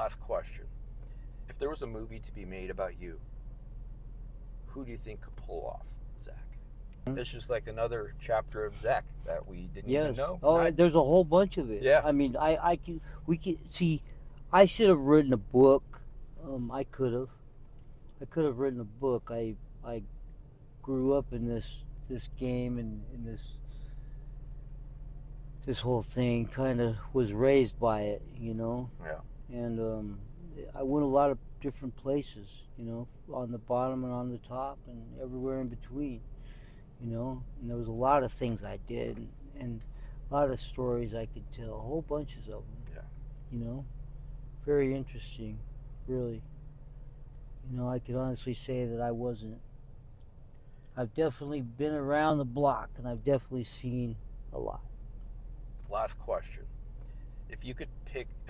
Last question. If there was a movie to be made about you, who do you think could pull off Zack? It's just like another chapter of Zack that we didn't even Yes. know. Oh, there's a whole bunch of it. Yeah. I mean, we can see. I should have written a book. I could have. I could have written a book. I grew up in this game and in this whole thing. Kind of was raised by it, Yeah. And I went a lot of different places, on the bottom and on the top and everywhere in between, And there was a lot of things I did and a lot of stories I could tell, whole bunches of them. Yeah. Very interesting, really. I could honestly say that I wasn't. I've definitely been around the block and I've definitely seen a lot. Last question. If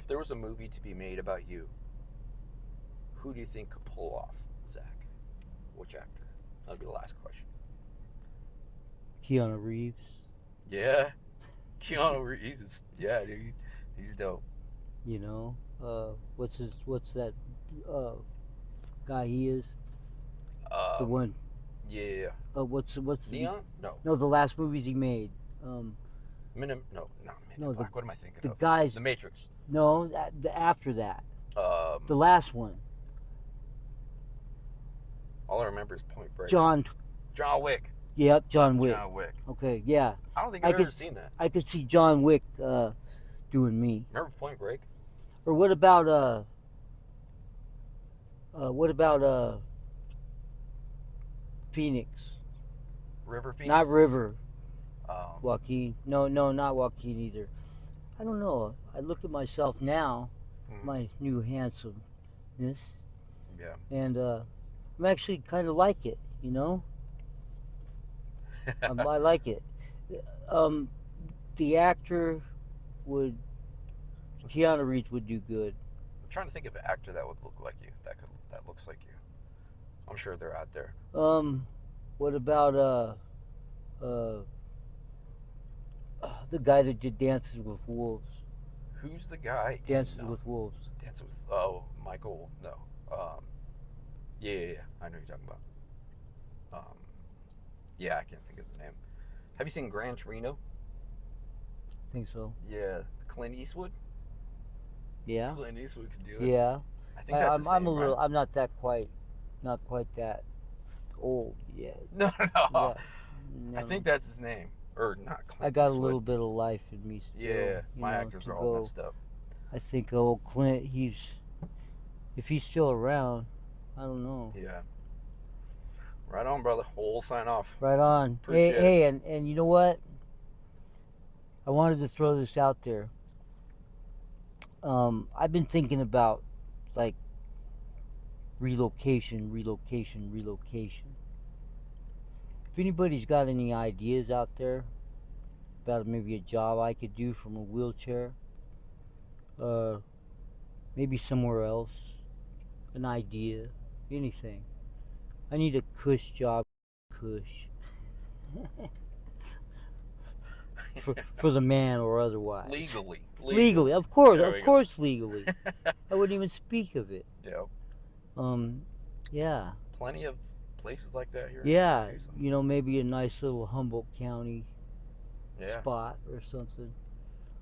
there was a movie to be made about you, who do you think could pull off Zack? Which actor? That'll be the last question. Keanu Reeves. Yeah. Keanu Reeves is, yeah, dude. He's dope. What's that guy he is? The one. Yeah. What's Neon? No. No, the last movies he made. No, not Men in Black. What am I thinking The of? guys. The Matrix. No, after that. The last one. All I remember is Point Break. John Wick. Yep, John Wick. John Wick. Okay, yeah. I don't think I've ever seen that. I could see John Wick doing me. Remember Point Break? Or what about Phoenix? River Phoenix? Not River. Joaquin. No, not Joaquin either. I don't know. I look at myself now, my new handsomeness, Yeah. and I'm actually kind of like it, I like it. The actor Keanu Reeves would do good. I'm trying to think of an actor that would look like you, that looks like you. I'm sure they're out there. What about the guy that did Dances with Wolves? Who's the guy? Dances with Wolves. Dances with Michael. No. Yeah. I know who you're talking about. Yeah, I can't think of the name. Have you seen Gran Torino? I think so. Yeah, Clint Eastwood. Yeah. Clint Eastwood could do it. Yeah. I think that's his name, right? I'm not quite that old yet. No. Yeah. I think that's his name. Or not Clint I got Eastwood. a little bit of life in me still. Yeah, my actors are all messed up. I think old Clint, if he's still around, I don't know. Yeah. Right on, brother. We'll sign off. Right on. Hey, and you know what? I wanted to throw this out there. I've been thinking about like relocation. If anybody's got any ideas out there about maybe a job I could do from a wheelchair, maybe somewhere else, an idea, anything. I need a cush job, for the man or otherwise. Legally, of course, legally. I wouldn't even speak of it. Yeah. Yeah. Plenty of places like that here. Yeah, maybe a nice little Humboldt County Yeah. spot or something.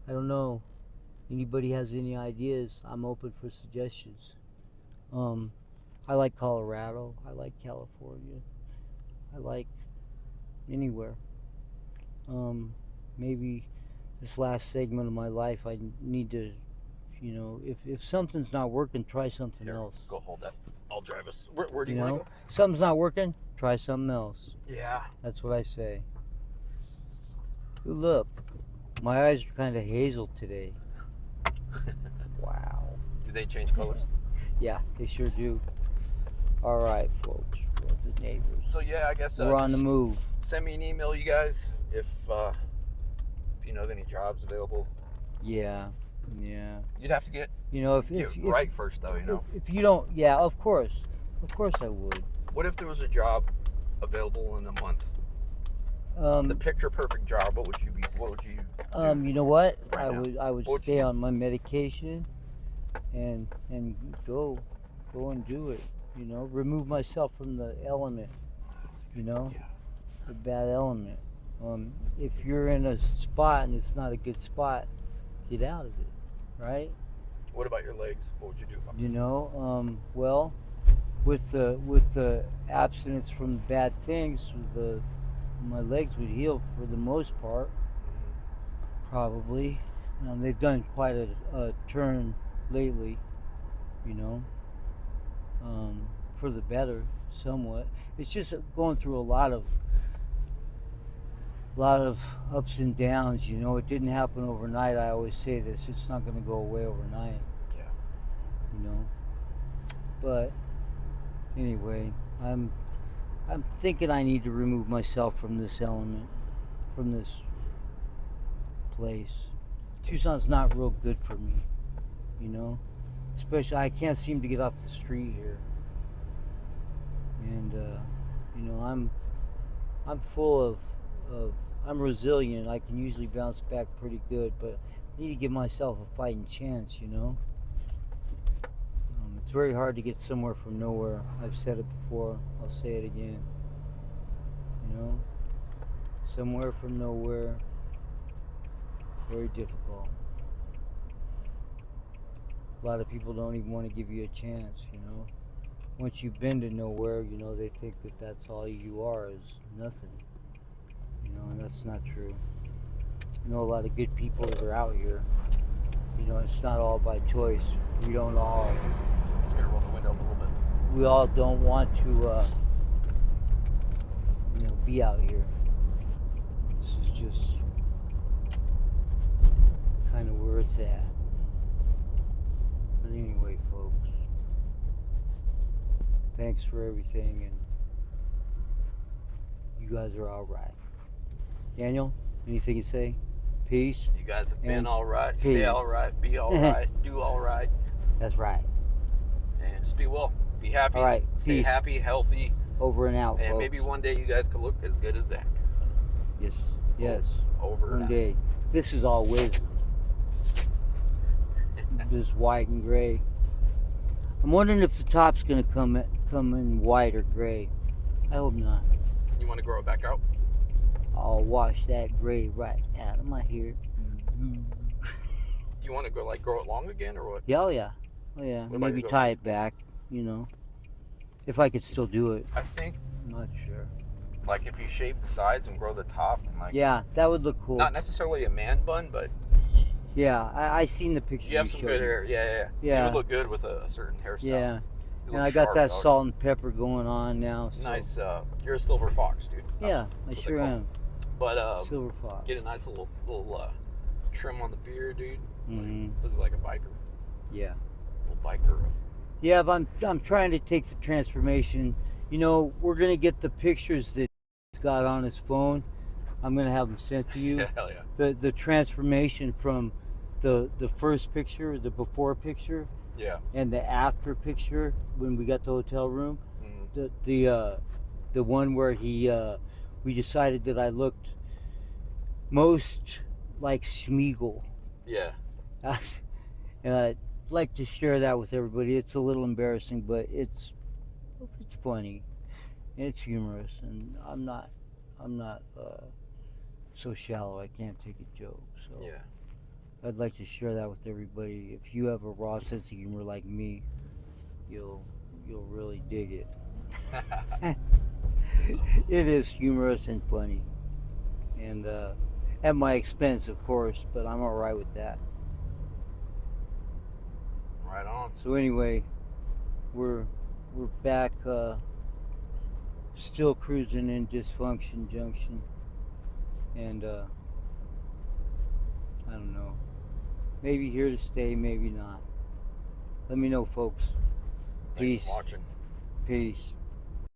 I don't know. Anybody has any ideas? I'm open for suggestions. I like Colorado. I like California. I like anywhere. Maybe this last segment of my life, I need to, if something's not working, try something else. Go hold that. I'll drive us. Where do you want to go? Something's not working, try something else. Yeah. That's what I say. Ooh, look, my eyes are kind of hazel today. Wow. Do they change colors? Yeah, they sure do. All right, folks. We're the neighbors. So yeah, I guess we're on the move. Send me an email, you guys, if you know of any jobs available. Yeah. You'd have to get if right first, though. If you don't, yeah, of course I would. What if there was a job available in a month? The picture perfect job. What would you do? You know what? Right I would stay on my medication. and go and do it. You know, remove myself from the element. You know, Yeah. the bad element. If you're in a spot and it's not a good spot, get out of it, right? What about your legs? What would you do about You know, well, with the abstinence from bad things, my legs would heal for the most part, probably. They've done quite a turn lately, you know, for the better, somewhat. It's just going through a lot of ups and downs. You know, it didn't happen overnight. I always say this. It's not going to go away overnight. Yeah. You know, but anyway, I'm thinking I need to remove myself from this element, from this place. Tucson's not real good for me, you know. Especially, I can't seem to get off the street here, and you know, I'm full of I'm resilient. I can usually bounce back pretty good, but I need to give myself a fighting chance, you know. It's very hard to get somewhere from nowhere. I've said it before. I'll say it again. You know, somewhere from nowhere, very difficult. A lot of people don't even want to give you a chance, you know. Once you've been to nowhere, you know, they think that that's all you are is nothing. You know, and that's not true. I know a lot of good people that are out here. You know, it's not all by choice. We don't all. Just gonna roll the window up a little bit. We all don't want to, you know, be out here. This is just kind of where it's at. But anyway, folks, thanks for everything, and you guys are all right. Daniel, anything you say? Peace. You guys have been And all right. peace. Stay all right. Be all right. Do all right. That's right. And just be well. Be happy. All right. Stay Peace. happy, healthy, Over and out, and folks. maybe one day you guys could look as good as Zack. Yes. Yes. Over One and day. This is all wisdom. Just white and gray. I'm wondering if the top's gonna come in white or gray. I hope not. You want to grow it back out? I'll wash that gray right out of my hair. Do you want to go grow it long again or what? Yeah, oh yeah. Oh yeah. What about Maybe you, tie it back, you know. If I could still do it. I think I'm not sure. if you shave the sides and grow the top and Yeah, that would look cool. not necessarily a man bun, but Yeah, I seen the picture. you have some showed good me. hair. Yeah. Yeah. You would look good with a certain hairstyle. Yeah. You And look I got sharp, that dog. salt and pepper going on now. So. Nice. You're a silver fox, dude. Yeah, I That's what sure they call am. it. But Silver fox. get a nice little trim on the beard, dude. Mm-hmm. Look like a biker. Yeah. Little biker. Yeah, but I'm trying to take the transformation. You know, we're gonna get the pictures that he's got on his phone. I'm gonna have them sent to you. Yeah, hell yeah. The transformation from the first picture, the before picture, Yeah. and the after picture when we got the hotel room. Mm-hmm. The one where we decided that I looked most like Schmeagol. Yeah. And I'd like to share that with everybody. It's a little embarrassing, but it's funny, and it's humorous, and I'm not so shallow I can't take a joke. So Yeah. I'd like to share that with everybody. If you have a raw sense of humor like me, you'll really dig it. It is humorous and funny, and at my expense, of course, but I'm all right with that. Right on. So anyway, we're back, still cruising in Dysfunction Junction, and I don't know, maybe here to stay, maybe not. Let me know, folks. Thanks Peace. for watching. Peace.